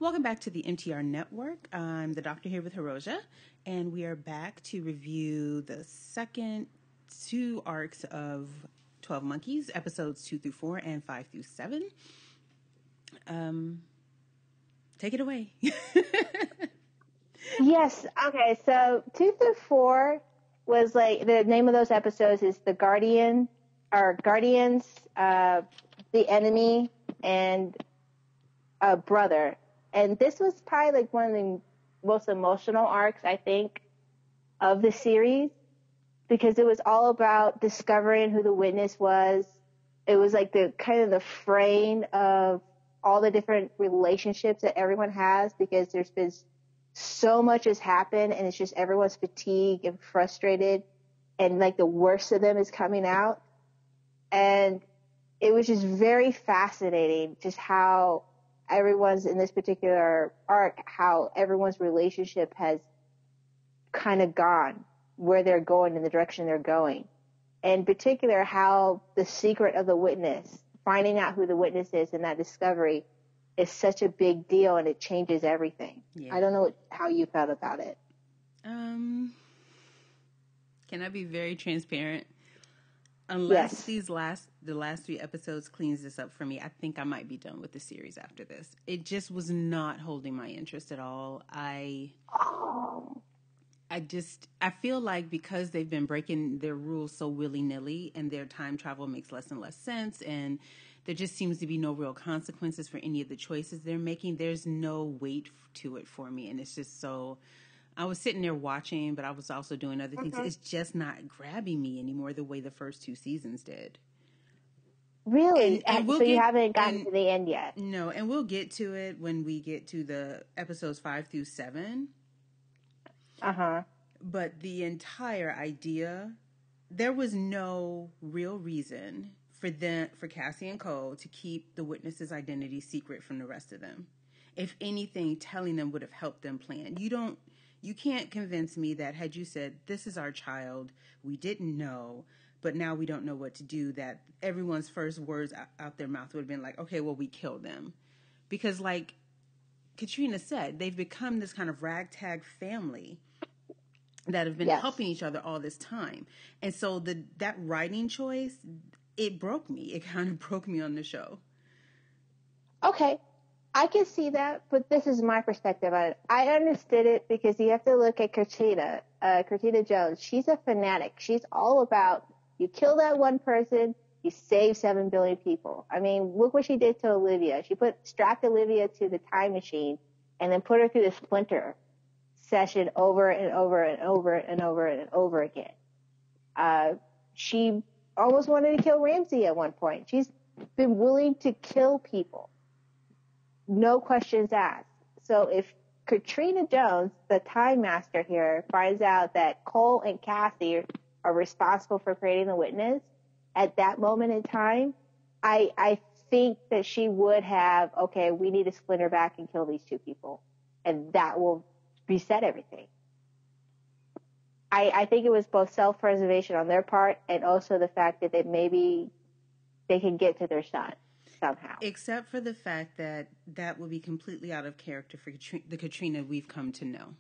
Welcome back to the MTR Network. I'm the doctor here with Hiroja, and we are back to review the second two arcs of 12 Monkeys, episodes 2 through 4 and 5 through 7. Take it away. Yes. Okay. So 2 through 4 was like, the name of those episodes is the Guardians, the Enemy, and a Brother. And this was probably like one of the most emotional arcs, I think, of the series, because it was all about discovering who the witness was. It was like the kind of the fraying of all the different relationships that everyone has, because there's been so much has happened, and it's just everyone's fatigued and frustrated, and like the worst of them is coming out. And it was just very fascinating just how everyone's in this particular arc, how everyone's relationship has kind of gone, where they're going in the direction they're going. In particular, how the secret of the witness, finding out who the witness is and that discovery is such a big deal, and it changes everything. Yeah. I don't know how you felt about it. Can I be very transparent? Unless the last 3 episodes cleans this up for me, I think I might be done with the series after this. It just was not holding my interest at all. I feel like because they've been breaking their rules so willy-nilly, and their time travel makes less and less sense, and there just seems to be no real consequences for any of the choices they're making. There's no weight to it for me, and it's just so... I was sitting there watching, but I was also doing other things. It's just not grabbing me anymore the way the first 2 seasons did. Really? And so you haven't gotten to the end yet? No, and we'll get to it when we get to the episodes 5 through 7. Uh-huh. But the entire idea, there was no real reason for Cassie and Cole to keep the witness's identity secret from the rest of them. If anything, telling them would have helped them plan. You can't convince me that had you said, this is our child, we didn't know, but now we don't know what to do, that everyone's first words out their mouth would have been like, okay, well, we killed them. Because like Katrina said, they've become this kind of ragtag family that have been helping each other all this time. And so that writing choice, it broke me. It kind of broke me on the show. Okay. I can see that, but this is my perspective on it. I understood it because you have to look at Katrina Jones. She's a fanatic. She's all about, you kill that one person, you save 7 billion people. I mean, look what she did to Olivia. She strapped Olivia to the time machine and then put her through the splinter session over and over and over and over and over again. She almost wanted to kill Ramsey at one point. She's been willing to kill people. No questions asked. So if Katrina Jones, the time master here, finds out that Cole and Cassie are responsible for creating the witness at that moment in time, I think that she would have, okay, we need to splinter back and kill these 2 people. And that will reset everything. I think it was both self-preservation on their part and also the fact that maybe they can get to their son somehow. Except for the fact that would be completely out of character for the Katrina we've come to know.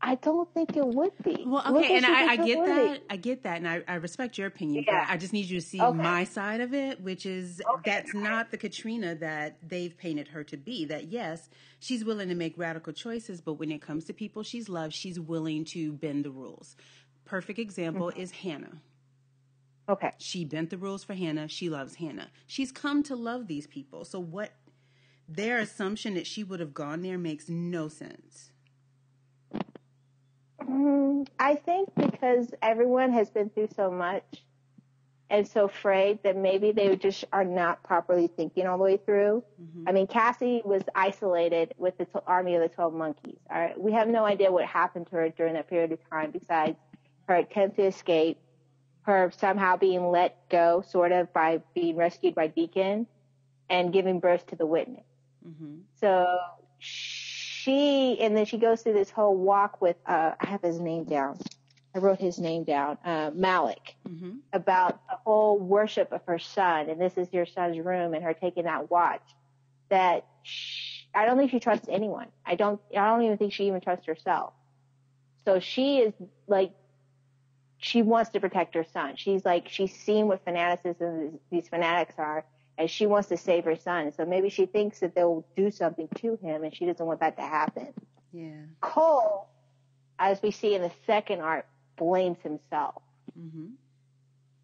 I don't think it would be. Well, okay, and I get that. I get that, and I respect your opinion, but I just need you to see my side of it, which is that's not the Katrina that they've painted her to be. That, yes, she's willing to make radical choices, but when it comes to people she's loved, she's willing to bend the rules. Perfect example is Hannah. Okay. She bent the rules for Hannah. She loves Hannah. She's come to love these people. So their assumption that she would have gone there makes no sense. I think because everyone has been through so much and so frayed that maybe they just are not properly thinking all the way through. Mm-hmm. I mean, Cassie was isolated with the army of the 12 monkeys. All right? We have no idea what happened to her during that period of time besides her attempt to escape, her somehow being let go, sort of, by being rescued by Deacon and giving birth to the witness. Mm-hmm. So and then she goes through this whole walk with, I have his name down. I wrote his name down, Malik, about the whole worship of her son. And this is your son's room, and her taking that watch. That I don't think she trusts anyone. I don't even think she even trusts herself. So she is like, she wants to protect her son. She's seen what fanaticism these fanatics are, and she wants to save her son. So maybe she thinks that they'll do something to him, and she doesn't want that to happen. Yeah. Cole, as we see in the second arc, blames himself.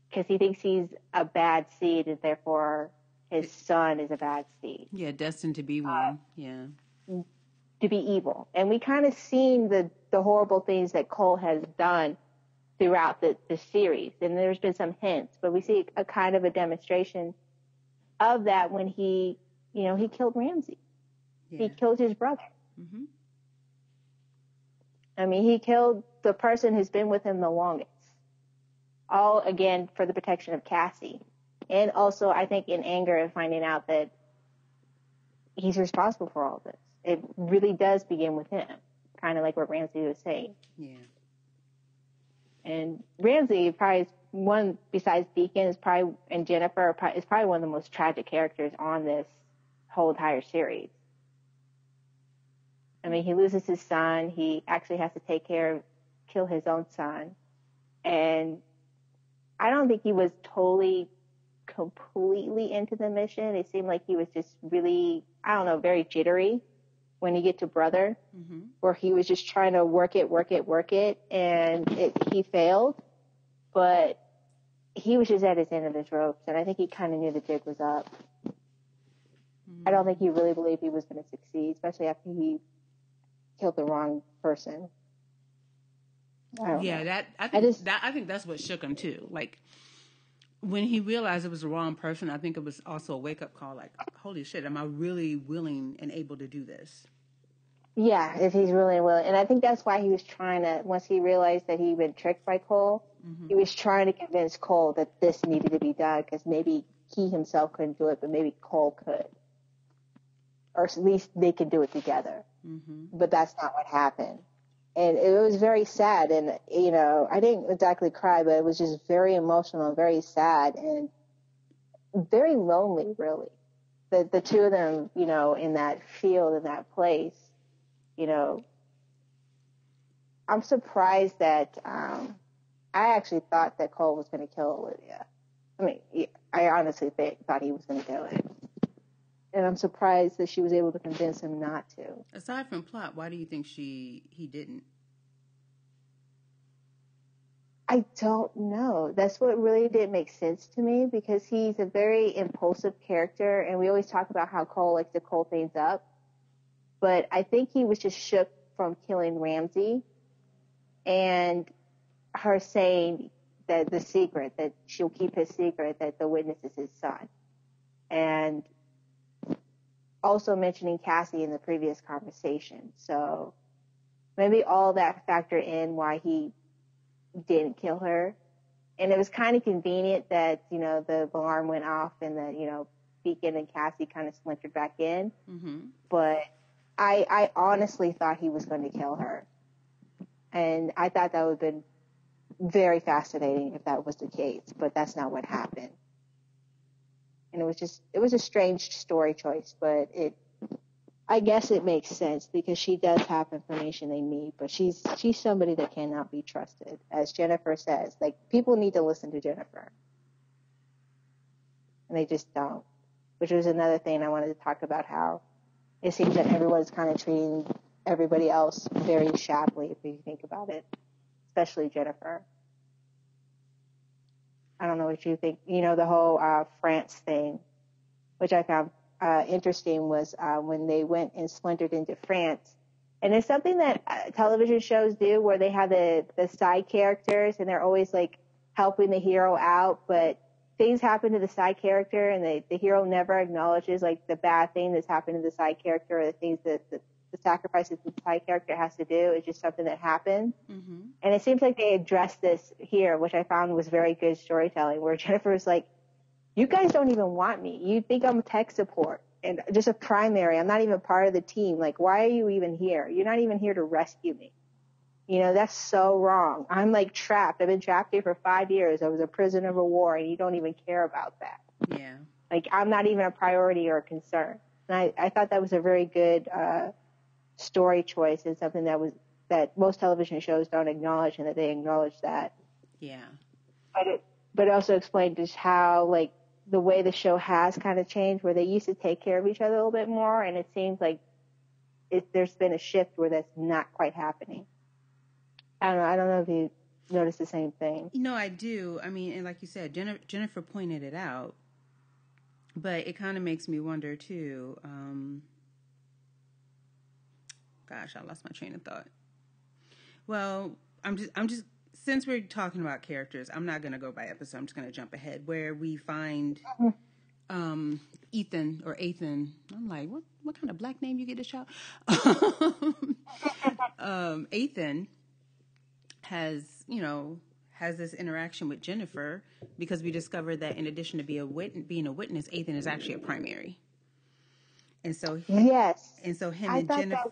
Because he thinks he's a bad seed, and therefore his son is a bad seed. Yeah, destined to be one. Yeah. To be evil. And we kind of seen the horrible things that Cole has done throughout the series. And there's been some hints, but we see a kind of a demonstration of that when he killed Ramsey. Yeah. He killed his brother. I mean, he killed the person who's been with him the longest. All, again, for the protection of Cassie. And also, I think, in anger and finding out that he's responsible for all this. It really does begin with him, kind of like what Ramsey was saying. Yeah. And Ramsey, probably one, besides Deacon, and Jennifer, is probably one of the most tragic characters on this whole entire series. I mean, he loses his son. He actually has to kill his own son. And I don't think he was completely into the mission. It seemed like he was just really, very jittery when he get to brother, where he was just trying to work it, and he failed. But he was just at his end of his ropes, and I think he kind of knew the jig was up. I don't think he really believed he was going to succeed, especially after he killed the wrong person. I think that's what shook him too. Like, when he realized it was the wrong person, I think it was also a wake-up call, like, holy shit, am I really willing and able to do this? Yeah, if he's really willing. And I think that's why he was trying to, once he realized that he'd been tricked by Cole, he was trying to convince Cole that this needed to be done, because maybe he himself couldn't do it, but maybe Cole could. Or at least they could do it together. But that's not what happened. And it was very sad, and, I didn't exactly cry, but it was just very emotional and very sad and very lonely, really. The two of them, in that field, in that place, I'm surprised that I actually thought that Cole was going to kill Olivia. I mean, I honestly thought he was going to kill her. And I'm surprised that she was able to convince him not to. Aside from plot, why do you think he didn't? I don't know. That's what really didn't make sense to me, because he's a very impulsive character, and we always talk about how Cole likes to call things up. But I think he was just shook from killing Ramsey and her saying that the secret, that she'll keep his secret, that the witness is his son. And also mentioning Cassie in the previous conversation. So maybe all that factored in why he didn't kill her. And it was kind of convenient that, the alarm went off and that, Deacon and Cassie kind of splintered back in. But I honestly thought he was going to kill her. And I thought that would have been very fascinating if that was the case, but that's not what happened. And it was a strange story choice, but I guess it makes sense, because she does have information they need, but she's somebody that cannot be trusted. As Jennifer says, like, people need to listen to Jennifer. And they just don't. Which was another thing I wanted to talk about, how it seems that everyone's kind of treating everybody else very shabbily, if you think about it. Especially Jennifer. I don't know what you think. The whole France thing, which I found interesting, was when they went and splintered into France. And it's something that television shows do, where they have the side characters, and they're always like helping the hero out, but things happen to the side character, and the hero never acknowledges like the bad thing that's happened to the side character, or the things that the sacrifices the side character has to do. It's just something that happened. And it seems like they addressed this here, which I found was very good storytelling, where Jennifer was like, you guys don't even want me. You think I'm tech support and just a primary. I'm not even part of the team. Like, why are you even here? You're not even here to rescue me. That's so wrong. I'm like trapped. I've been trapped here for 5 years. I was a prisoner of war, and you don't even care about that. Yeah. Like, I'm not even a priority or a concern. And I thought that was a very good story choice, and something that most television shows don't acknowledge, and that they acknowledge that. Yeah. But it also explained just how, like, the way the show has kind of changed, where they used to take care of each other a little bit more, and it seems like there's been a shift where that's not quite happening. I don't know if you noticed the same thing. No, I do. I mean, and like you said, Jennifer pointed it out, but it kind of makes me wonder too. Gosh, I lost my train of thought. Well, I'm just since we're talking about characters, I'm not going to go by episode. I'm just going to jump ahead where we find Ethan or Athan. I'm like, what kind of black name you get to shout? Athan has this interaction with Jennifer, because we discovered that in addition to being a witness, Athan is actually a primary. And so yes, and so him I and thought Jennifer,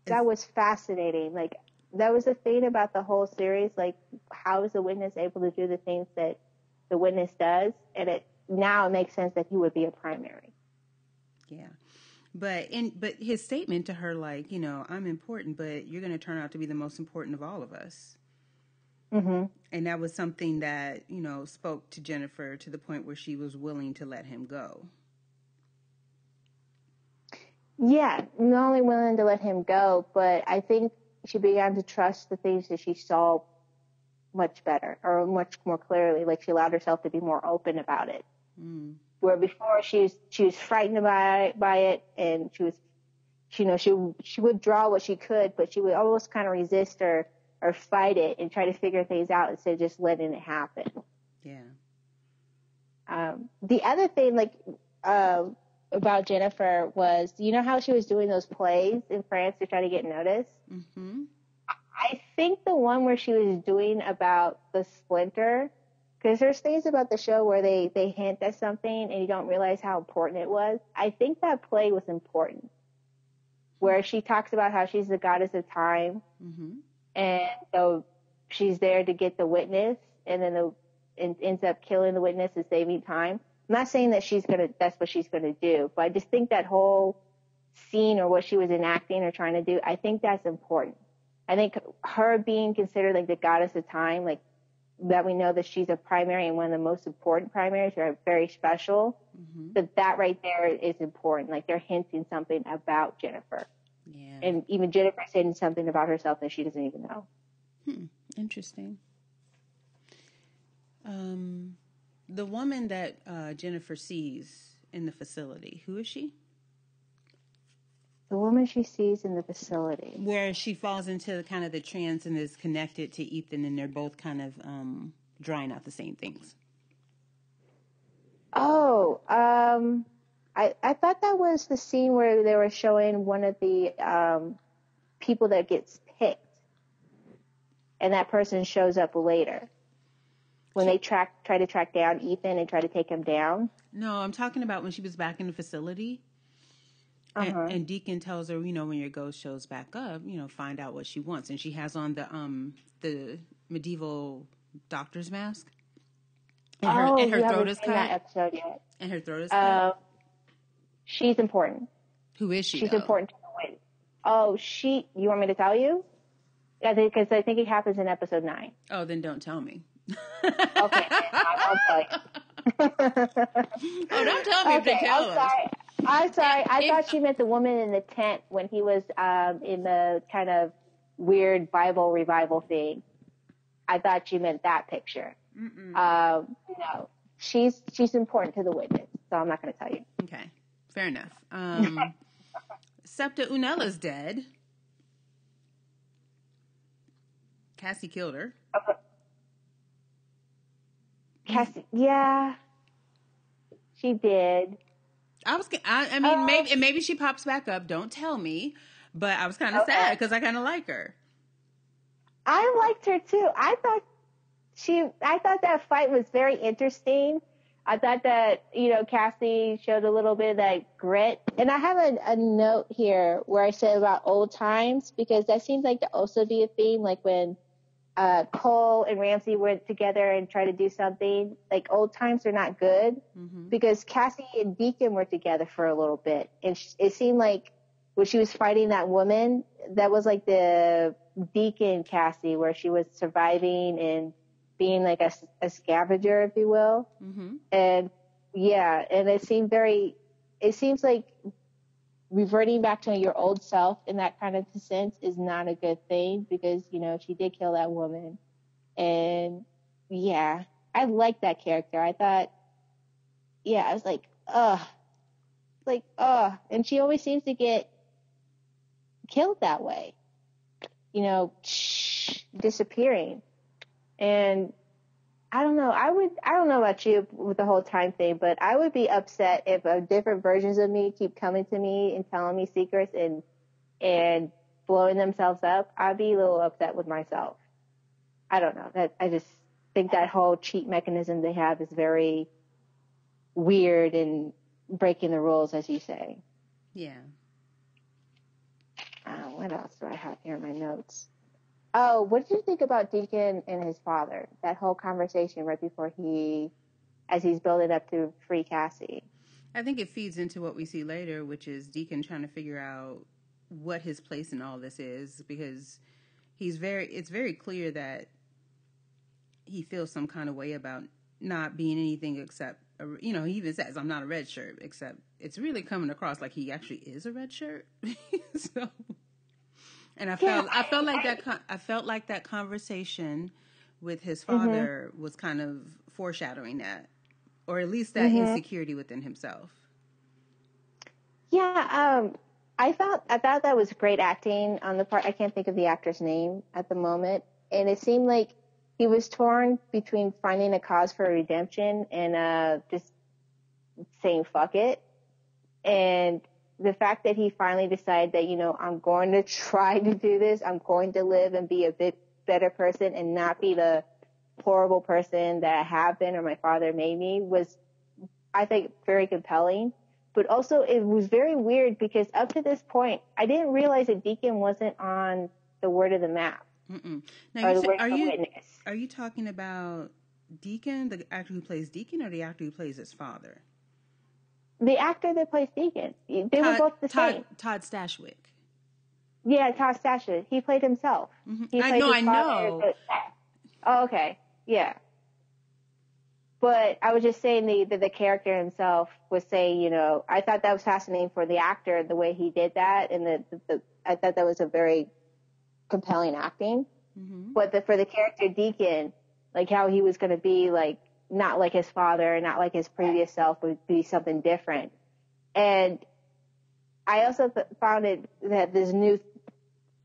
that was fascinating. Like, that was the thing about the whole series. Like, how is the witness able to do the things that the witness does? And now it makes sense that he would be a primary. Yeah. But his statement to her, like, I'm important, but you're going to turn out to be the most important of all of us. Mm-hmm. And that was something that, spoke to Jennifer to the point where she was willing to let him go. Yeah, not only willing to let him go, but I think she began to trust the things that she saw much better, or much more clearly. Like, she allowed herself to be more open about it. Mm. Where before she was frightened by it, and she would draw what she could, but she would almost kind of resist or fight it and try to figure things out instead of just letting it happen. Yeah. The other thing, about Jennifer was, how she was doing those plays in France to try to get noticed? Mm-hmm. I think the one where she was doing about the splinter, because there's things about the show where they hint at something and you don't realize how important it was. I think that play was important, where she talks about how she's the goddess of time, mm-hmm. and so she's there to get the witness, and then ends up killing the witness and saving time. I'm not saying that that's what she's gonna do, but I just think that whole scene, or what she was enacting or trying to do, I think that's important. I think her being considered like the goddess of time, like, that we know that she's a primary and one of the most important primaries, or very special, mm-hmm. that right there is important. Like, they're hinting something about Jennifer. Yeah. And even Jennifer saying something about herself that she doesn't even know. Interesting. The woman that Jennifer sees in the facility, who is she? The woman she sees in the facility. Where she falls into kind of the trance and is connected to Ethan, and they're both kind of drawing out the same things. Oh, I thought that was the scene where they were showing one of the people that gets picked, and that person shows up later. When they try to track down Ethan and try to take him down. No, I'm talking about when she was back in the facility. Uh-huh. And Deacon tells her, when your ghost shows back up, find out what she wants. And she has on the medieval doctor's mask. And her throat is cut. That episode yet. And her throat is cut. She's important. Who is she? She's important to the win. Oh, you want me to tell you? Because I think it happens in episode 9. Oh, then don't tell me. Okay, I'll tell you. Oh, don't tell me if they tell us. I'm sorry. I thought she meant the woman in the tent when he was in the kind of weird Bible revival thing. I thought she meant that picture. No, she's important to the witness, so I'm not going to tell you. Okay, fair enough. Septa Unella's dead. Cassie killed her. Okay. Cassie, yeah, she did. I mean, maybe she pops back up. Don't tell me, but I was kind of sad because I kind of like her. I liked her too. I thought that fight was very interesting. I thought that, Cassie showed a little bit of that grit. And I have a note here where I said about old times, because that seems like to also be a theme, like when Cole and Ramsey were together and tried to do something. Like, old times are not good, because Cassie and Deacon were together for a little bit. And it seemed like when she was fighting that woman, that was like the Deacon Cassie, where she was surviving and being like a scavenger, if you will. And yeah, and it seems like reverting back to your old self in that kind of sense is not a good thing, because, you know, she did kill that woman. And yeah, I liked that character. I thought, yeah, I was like, and she always seems to get killed that way, you know, disappearing. And I don't know. I don't know about you with the whole time thing, but I would be upset if different versions of me keep coming to me and telling me secrets and blowing themselves up. I'd be a little upset with myself. I don't know. I just think that whole cheat mechanism they have is very weird and breaking the rules, as you say. Yeah. What else do I have here in my notes? Oh, what did you think about Deacon and his father? That whole conversation right before as he's building up to free Cassie. I think it feeds into what we see later, which is Deacon trying to figure out what his place in all this is, because it's very clear that he feels some kind of way about not being anything except, you know, he even says, I'm not a red shirt, except it's really coming across like he actually is a red shirt. So... And I felt like that conversation with his father was kind of foreshadowing that, or at least that insecurity within himself. Yeah, I thought that was great acting on the part. I can't think of the actor's name at the moment, and it seemed like he was torn between finding a cause for redemption and just saying fuck it. And the fact that he finally decided that, you know, I'm going to try to do this. I'm going to live and be a bit better person and not be the horrible person that I have been or my father made me was, I think, very compelling. But also it was very weird because up to this point, I didn't realize that Deacon wasn't on the word of the map. Now, are you talking about Deacon, the actor who plays Deacon, or the actor who plays his father? The actor that plays Deacon. They were both the same. Todd Stashwick. Yeah, Todd Stashwick. He played himself. I know. Oh, okay. Yeah. But I was just saying the character himself was saying, you know, I thought that was fascinating for the actor, the way he did that. And I thought that was a very compelling acting. But for the character Deacon, like how he was going to be like, not like his father, not like his previous self, would be something different. And I also found it that this new,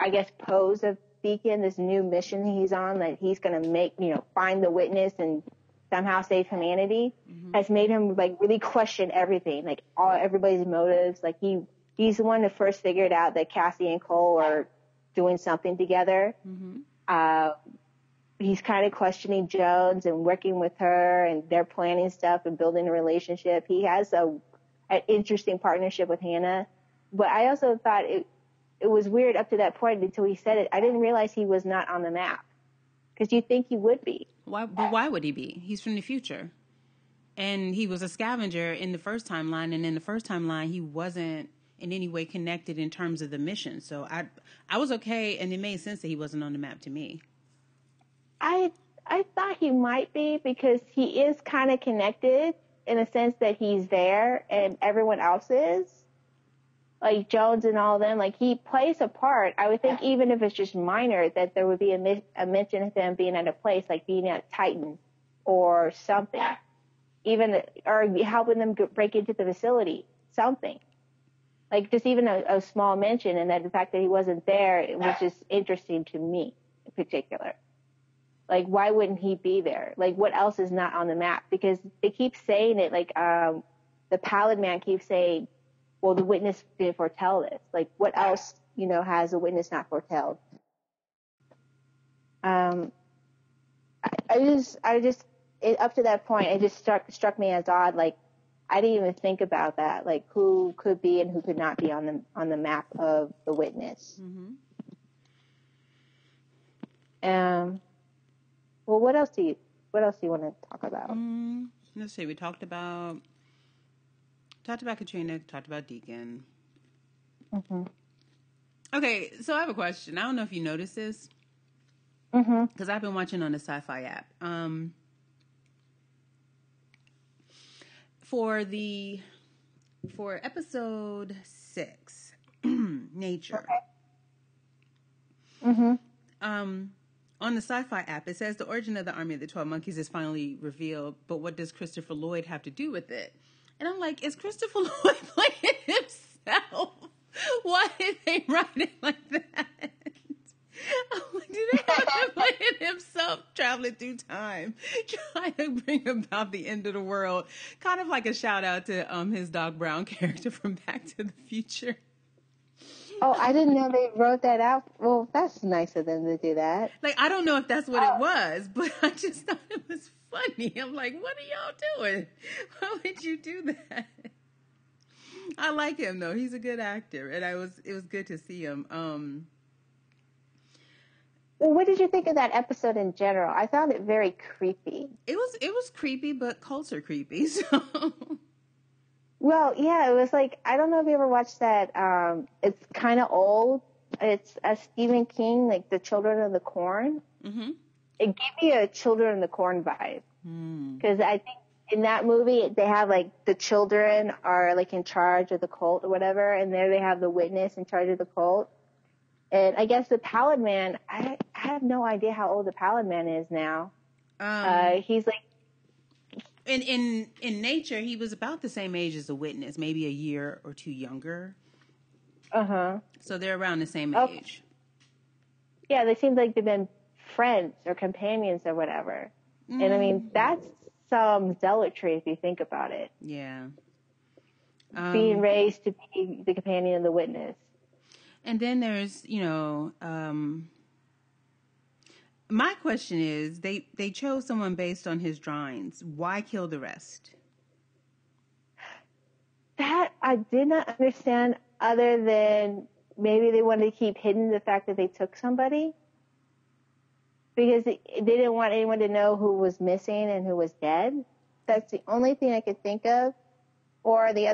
I guess, pose of Deacon, this new mission he's on, that he's going to make, you know, find the witness and somehow save humanity, has made him like really question everything, like everybody's motives. Like he's the one that first figured out that Cassie and Cole are doing something together. He's kind of questioning Jones and working with her, and they're planning stuff and building a relationship. He has an interesting partnership with Hannah. But I also thought it was weird up to that point until he said it. I didn't realize he was not on the map, because you'd think he would be. Why would he be? He's from the future. And he was a scavenger in the first timeline, and in the first timeline, he wasn't in any way connected in terms of the mission. So I was okay, and it made sense that he wasn't on the map to me. I thought he might be, because he is kind of connected in a sense that he's there and everyone else is. Like Jones and all of them, like he plays a part. I would think even if it's just minor, that there would be a mention of him being at a place, like being at Titan or something. Or helping them break into the facility, something. Like just even a small mention, and that the fact that he wasn't there, it was just interesting to me in particular. Like, why wouldn't he be there? Like, what else is not on the map? Because they keep saying it, like, the Pallid Man keeps saying, well, the witness didn't foretell this. Like, what else, you know, has a witness not foretelled? I just, up to that point, it just struck me as odd. Like, I didn't even think about that. Like, who could be and who could not be on the map of the witness. Well, what else do you want to talk about? Let's see. We talked about Katrina. Talked about Deacon. Mm-hmm. Okay, so I have a question. I don't know if you noticed this, because I've been watching on the Sci-Fi app. For episode 6, nature. Okay. On the Sci-Fi app, it says the origin of the Army of the 12 Monkeys is finally revealed, but what does Christopher Lloyd have to do with it? And I'm like, is Christopher Lloyd playing himself? Why did they write it like that? I'm like, do they have him playing himself traveling through time, trying to bring about the end of the world? Kind of like a shout out to his Doc Brown character from Back to the Future. Oh, I didn't know they wrote that out. Well, that's nice of them to do that. Like, I don't know if that's what it was, but I just thought it was funny. I'm like, what are y'all doing? Why would you do that? I like him though. He's a good actor, and it was good to see him. Well, what did you think of that episode in general? I found it very creepy. It was creepy, but cults are creepy. So. Well, yeah, it was like, I don't know if you ever watched that. It's kind of old. It's a Stephen King, like The Children of the Corn. Mm-hmm. It gave me a Children of the Corn vibe. Because I think in that movie, they have like the children are like in charge of the cult or whatever. And there they have the witness in charge of the cult. And I guess the Pallid Man, I have no idea how old the Pallid Man is now. He's like, In nature, he was about the same age as the witness, maybe a year or two younger. So they're around the same age. Yeah, they seem like they've been friends or companions or whatever. And I mean, that's some zealotry if you think about it. Yeah. Being raised to be the companion of the witness. And then there's, my question is, they chose someone based on his drawings. Why kill the rest? That I did not understand, other than maybe they wanted to keep hidden the fact that they took somebody. Because they didn't want anyone to know who was missing and who was dead. That's the only thing I could think of. Or the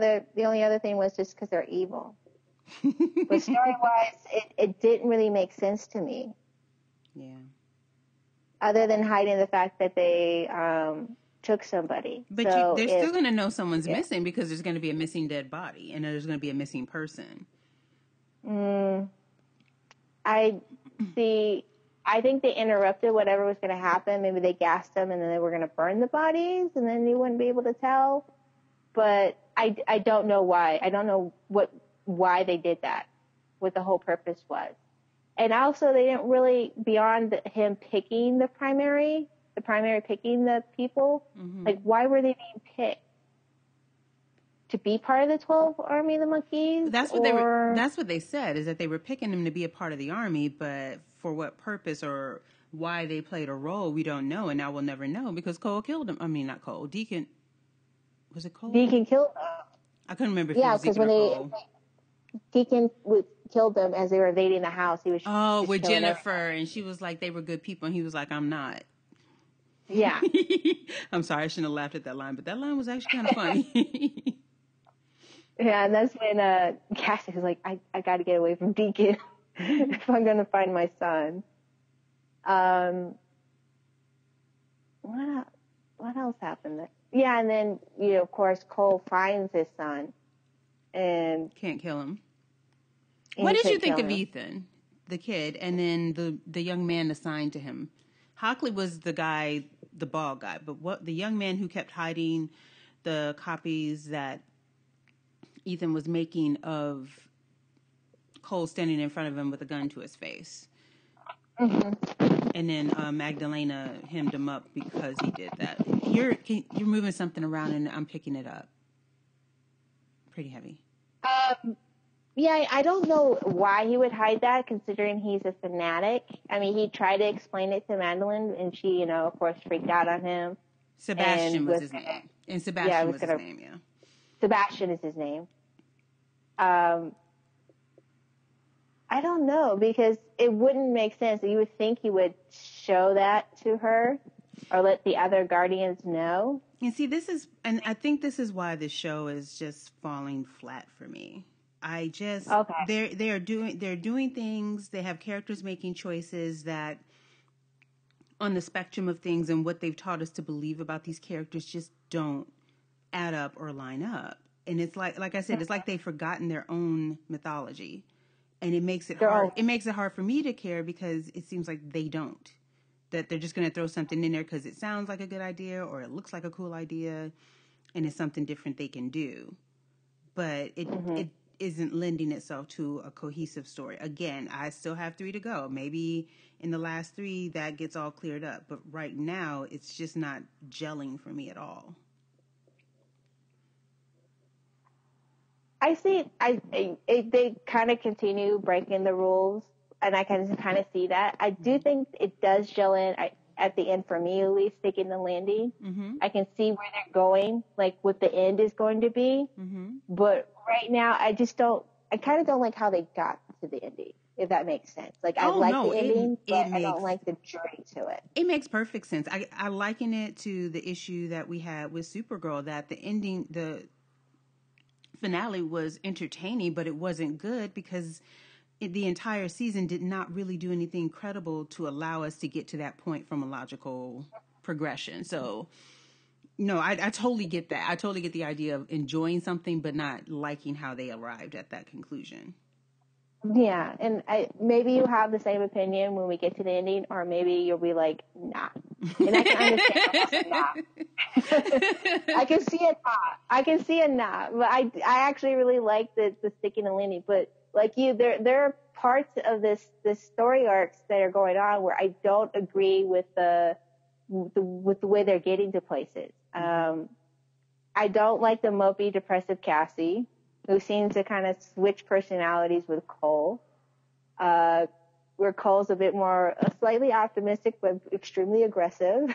only other thing was just because they're evil. But story-wise, it didn't really make sense to me. Yeah. Other than hiding the fact that they took somebody. But they're still going to know someone's missing, because there's going to be a missing dead body, and there's going to be a missing person. I think they interrupted whatever was going to happen. Maybe they gassed them, and then they were going to burn the bodies, and then you wouldn't be able to tell. But I don't know why. I don't know why they did that, what the whole purpose was. And also, they didn't really, beyond him picking the primary picking the people, like, why were they being picked? To be part of the 12 Army of the Monkeys? That's what they said, is that they were picking them to be a part of the army, but for what purpose or why they played a role, we don't know, and now we'll never know, because Cole killed him. I mean, not Cole. Deacon. Was it Cole? Deacon killed them. I couldn't remember if it was Deacon or Cole. Deacon killed them as they were invading the house. He was with Jennifer, and she was like, they were good people, and he was like, I'm not. Yeah. I'm sorry, I shouldn't have laughed at that line, but that line was actually kind of funny. Yeah, and that's when Cassie was like, I got to get away from Deacon if I'm going to find my son. What else happened there? Yeah, and then, of course, Cole finds his son and can't kill him. What did you think of Ethan, the kid, and then the young man assigned to him? Hockley was the guy, the bald guy, but what the young man who kept hiding the copies that Ethan was making of Cole standing in front of him with a gun to his face. And then Magdalena hemmed him up because he did that. You're moving something around and I'm picking it up. Pretty heavy. Yeah, I don't know why he would hide that, considering he's a fanatic. I mean, he tried to explain it to Madeline, and she, of course, freaked out on him. Sebastian was his name. And Sebastian was his name, yeah. Sebastian is his name. I don't know, because it wouldn't make sense. You would think he would show that to her or let the other guardians know. And see, and I think this is why the show is just falling flat for me. Okay. They're doing things. They have characters making choices that, on the spectrum of things and what they've taught us to believe about these characters, just don't add up or line up. And it's like I said, it's like they've forgotten their own mythology, and it makes it hard. It makes it hard for me to care because it seems like they don't. That they're just going to throw something in there because it sounds like a good idea or it looks like a cool idea, and it's something different they can do. But it isn't lending itself to a cohesive story. Again, I still have 3 to go. Maybe in the last 3 that gets all cleared up. But right now, it's just not gelling for me at all. I see. They kind of continue breaking the rules, and I can kind of see that. I do think it does gel in at the end, for me at least, sticking the landing. Mm-hmm. I can see where they're going, like what the end is going to be. Mm-hmm. But right now, I kind of don't like how they got to the ending, if that makes sense. Like, I like the ending, but I don't like the journey to it. It makes perfect sense. I liken it to the issue that we had with Supergirl, that the ending, the finale was entertaining, but it wasn't good because the entire season did not really do anything credible to allow us to get to that point from a logical progression. So, no, I totally get that. I totally get the idea of enjoying something, but not liking how they arrived at that conclusion. Yeah, and maybe you have the same opinion when we get to the ending, or maybe you'll be like, nah. And I can understand nah. I can see a nah. I can see a nah. But I actually really like the sticking and landing. But like you, there are parts of this story arcs that are going on where I don't agree with the way they're getting to places. I don't like the mopey, depressive Cassie, who seems to kind of switch personalities with Cole, where Cole's a bit more slightly optimistic but extremely aggressive,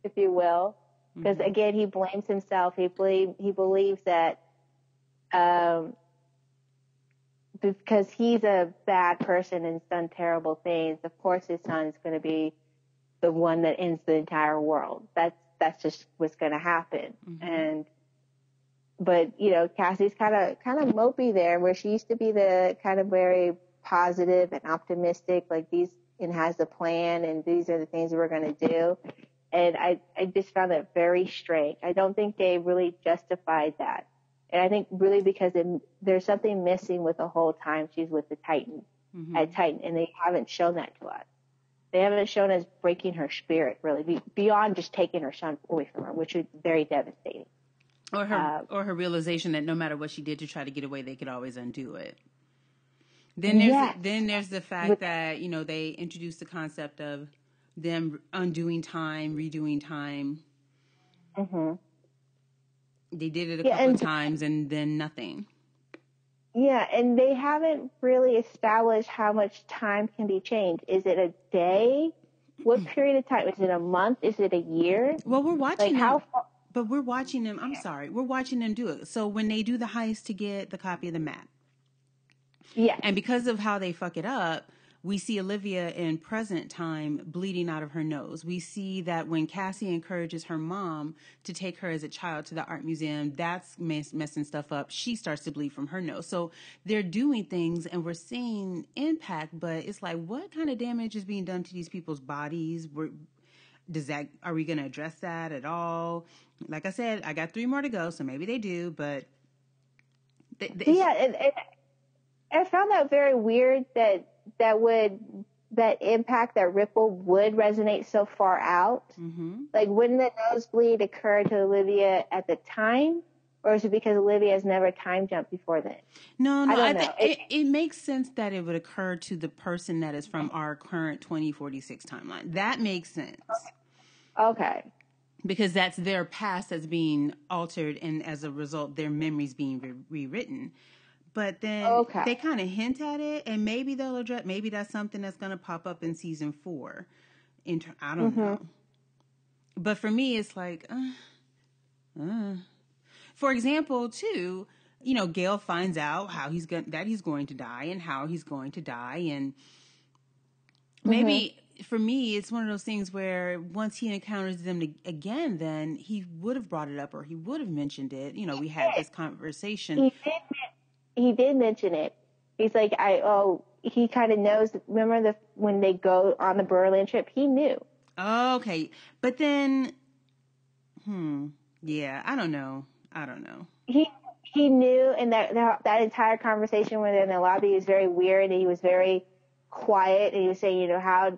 if you will, because again he blames himself. He believes that because he's a bad person and has done terrible things, of course his son is going to be the one that ends the entire world. That's just what's going to happen. But, you know, Cassie's kind of mopey there, where she used to be the kind of very positive and optimistic, like and has a plan, and these are the things we're going to do. And I just found that very strange. I don't think they really justified that. And I think really because there's something missing with the whole time she's with the Titan, at Titan, and they haven't shown that to us. They haven't shown us breaking her spirit, really, beyond just taking her son away from her, which is very devastating. Or her realization that no matter what she did to try to get away, they could always undo it. Then there's the fact that, you know, they introduced the concept of them undoing time, redoing time. They did it a couple of times and then nothing. Yeah, and they haven't really established how much time can be changed. Is it a day? What period of time? Is it a month? Is it a year? Well, we're watching how far? But we're watching them. I'm sorry. We're watching them do it. So when they do the heist to get the copy of the map. Yeah. And because of how they fuck it up, we see Olivia in present time bleeding out of her nose. We see that when Cassie encourages her mom to take her as a child to the art museum, that's messing stuff up. She starts to bleed from her nose. So they're doing things and we're seeing impact, but it's like, what kind of damage is being done to these people's bodies? Are we going to address that at all? Like I said, I got 3 more to go, so maybe they do, but I found that very weird that impact, that ripple would resonate so far out. Like, wouldn't the nosebleed occur to Olivia at the time, or is it because Olivia has never time jumped before then? No, I don't know. It makes sense that it would occur to the person that is from our current 2046 timeline. That makes sense. Okay. Because that's their past that's being altered, and as a result, their memories being rewritten. But then they kind of hint at it, and maybe they'll address. Maybe that's something that's going to pop up in season 4. I don't know. But for me, it's like, for example, too, Gale finds out that he's going to die and how he's going to die. And maybe for me, it's one of those things where once he encounters them again, then he would have brought it up or he would have mentioned it. We had this conversation. He did mention it. He's like, he kind of knows. Remember when they go on the Berlin trip, he knew. Oh, okay. But then, yeah, I don't know. He knew, and that entire conversation when they're in the lobby was very weird, and he was very quiet, and he was saying, how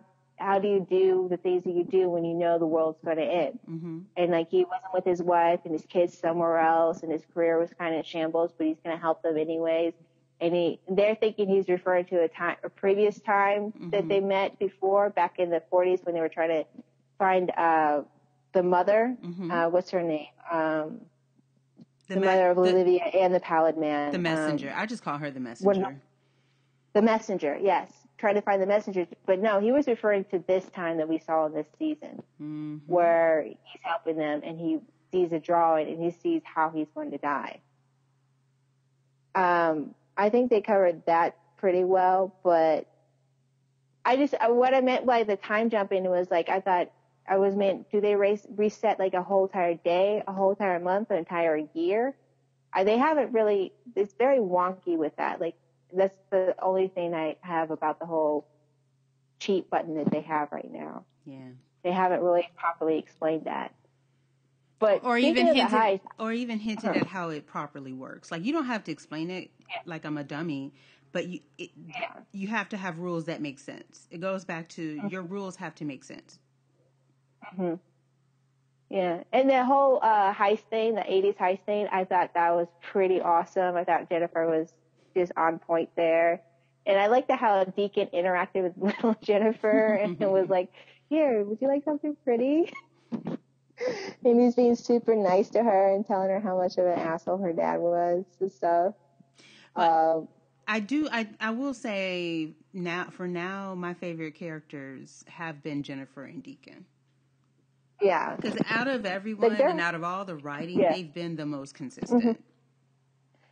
do you do the things that you do when you know the world's going to end? Mm-hmm. And like he wasn't with his wife and his kids somewhere else, and his career was kind of shambles, but he's going to help them anyways. And they're thinking he's referring to a previous time that they met before, back in the 40s when they were trying to find the mother. What's her name? The mother of Olivia and the Pallid Man. The messenger. I just call her the messenger. The messenger, yes. Trying to find the messenger. But no, he was referring to this time that we saw in this season, where he's helping them and he sees a drawing and he sees how he's going to die. I think they covered that pretty well, but what I meant by the time jumping was like, I thought do they reset like a whole entire day, a whole entire month, an entire year? They haven't really, it's very wonky with that. Like, that's the only thing I have about the whole cheat button that they have right now. Yeah. They haven't really properly explained that. But or even hinted at how it properly works. Like, you don't have to explain it like I'm a dummy, but you have to have rules that make sense. It goes back to your rules have to make sense. Mm-hmm. Yeah. And the whole heist thing, the 80s heist thing, I thought that was pretty awesome. I thought Jennifer was just on point there. And I liked how Deacon interacted with little Jennifer and was like, here, would you like something pretty? And he's being super nice to her and telling her how much of an asshole her dad was and stuff. I will say for now, my favorite characters have been Jennifer and Deacon. Yeah. Because out of everyone and out of all the writing, they've been the most consistent. Mm-hmm.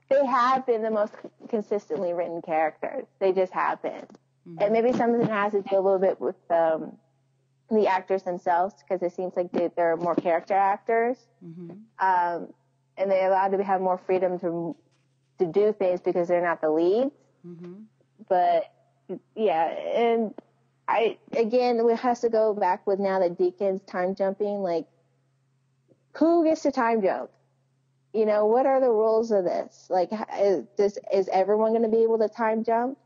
They have been the most consistently written characters. They just have been. Mm-hmm. And maybe some of it has to do a little bit with the actors themselves, because it seems like they're more character actors. Mm-hmm. And they're allowed to have more freedom to do things because they're not the leads. Mm-hmm. But, yeah, and it has to go back with now that Deacon's time jumping, like, who gets to time jump? What are the rules of this? Like, is everyone going to be able to time jump?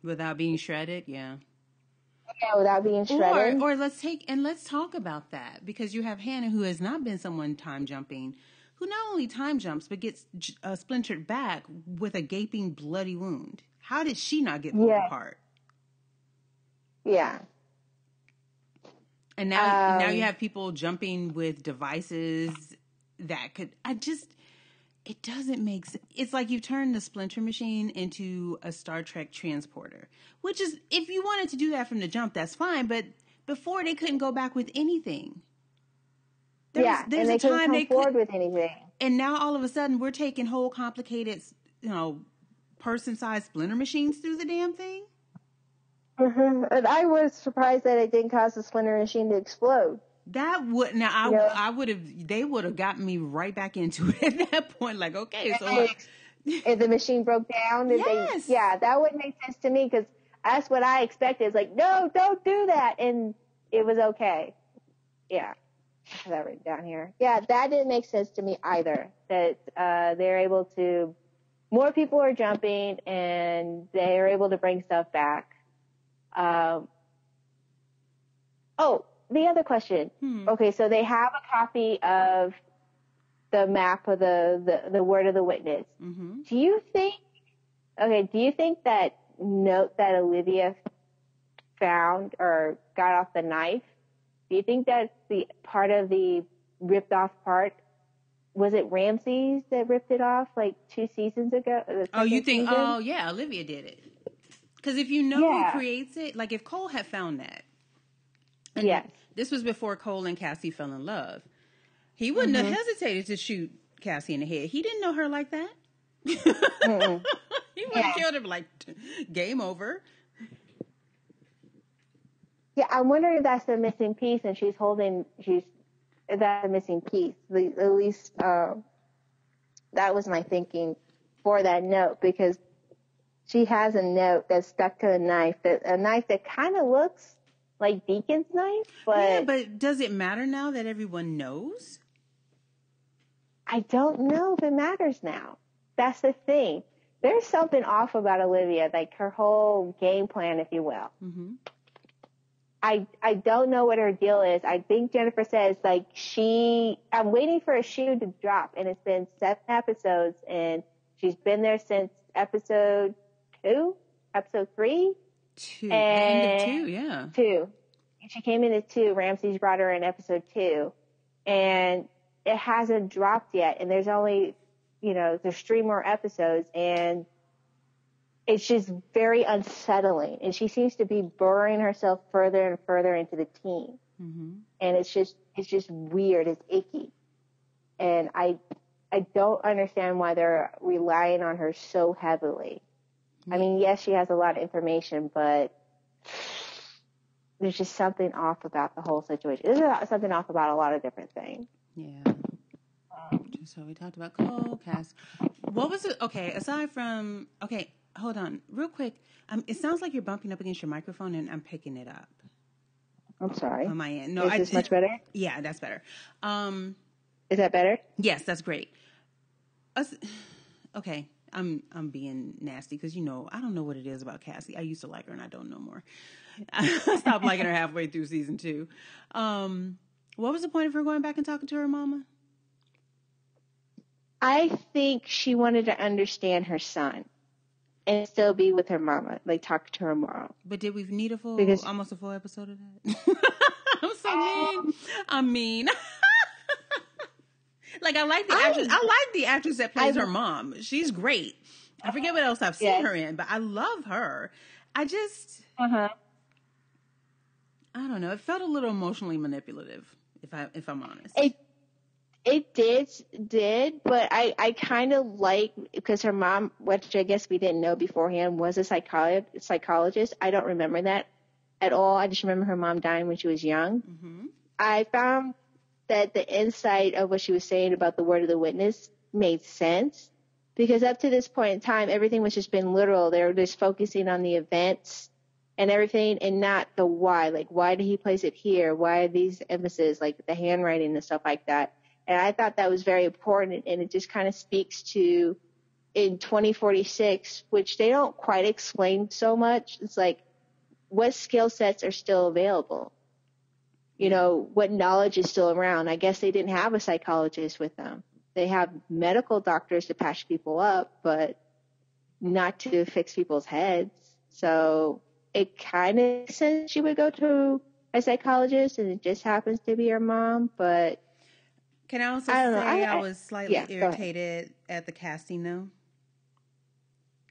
Without being shredded? Yeah. Yeah, without being shredded. Or let's talk about that, because you have Hannah, who has not been someone time jumping, who not only time jumps, but gets a splintered back with a gaping bloody wound. How did she not get pulled apart? Yeah. And now you have people jumping with devices that could, it doesn't make sense. It's like you turned the Splinter Machine into a Star Trek transporter, which is, if you wanted to do that from the jump, that's fine. But before, they couldn't go back with anything. There's and they couldn't come forward with anything. And now all of a sudden, we're taking whole complicated, person-sized Splinter Machines through the damn thing. Mm-hmm. And I was surprised that it didn't cause the Splinter Machine to explode. That would they would have gotten me right back into it at that point. Like, okay, so if the machine broke down, that would make sense to me, because that's what I expected. It's like, no, don't do that, and it was okay. Yeah, I have that written down here. Yeah, that didn't make sense to me either. That they're able to, more people are jumping, and they are able to bring stuff back. The other question. Okay, so they have a copy of the map of the word of the witness. Mm-hmm. Do you think that note that Olivia found or got off the knife, do you think that's the part of the ripped off part? Was it Ramses that ripped it off like 2 seasons ago? Oh, you think? Season? Oh, yeah, Olivia did it. Because if you know who creates it, like if Cole had found that. Yes. This was before Cole and Cassie fell in love. He wouldn't have hesitated to shoot Cassie in the head. He didn't know her like that. He would have killed him, like, game over. Yeah, I'm wondering if that's the missing piece, and that's a missing piece. At least that was my thinking for that note, because she has a note that's stuck to a knife that kind of looks like Deacon's knife, but yeah, but does it matter now that everyone knows? I don't know if it matters now. That's the thing. There's something off about Olivia, like her whole game plan, if you will. Mm-hmm. I don't know what her deal is. I think Jennifer says, like, I'm waiting for a shoe to drop, and it's been 7 episodes, and she's been there since episode 3? 2. End of 2, yeah. 2. She came in at 2. Ramsey's brought her in episode 2. And it hasn't dropped yet. And there's only, there's 3 more episodes. And it's just very unsettling. And she seems to be burrowing herself further and further into the team. Mm-hmm. And it's just weird. It's icky. And I don't understand why they're relying on her so heavily. I mean, yes, she has a lot of information, but there's just something off about the whole situation. There's something off about a lot of different things. Yeah. So we talked about Cole, Cass. What was it? Okay, aside from... Okay, hold on. Real quick. It sounds like you're bumping up against your microphone, and I'm picking it up. I'm sorry. On my end. No, Is this much better? Yeah, that's better. Is that better? Yes, that's great. Okay. I'm being nasty because, I don't know what it is about Cassie. I used to like her and I don't know more. I stopped liking her halfway through season 2. What was the point of her going back and talking to her mama? I think she wanted to understand her son and still be with her mama, like talk to her mom. But did we need almost a full episode of that? I'm so mean. I'm mean. Like, I like the actress. I like the actress that plays her mom. She's great. I forget what else I've seen her in, but I love her. I just, I don't know. It felt a little emotionally manipulative, if I'm honest. It did, but I kind of like, because her mom, which I guess we didn't know beforehand, was a psychologist. I don't remember that at all. I just remember her mom dying when she was young. Mm-hmm. I found that the insight of what she was saying about the word of the witness made sense, because up to this point in time, everything was just been literal. They were just focusing on the events and everything and not the why. Like, why did he place it here? Why are these emphases, like the handwriting and stuff like that? And I thought that was very important, and it just kind of speaks to in 2046, which they don't quite explain so much. It's like, what skill sets are still available? What knowledge is still around? I guess they didn't have a psychologist with them. They have medical doctors to patch people up, but not to fix people's heads. So it kind of makes sense she would go to a psychologist, and it just happens to be her mom. But can I also say I was slightly irritated at the casting, though?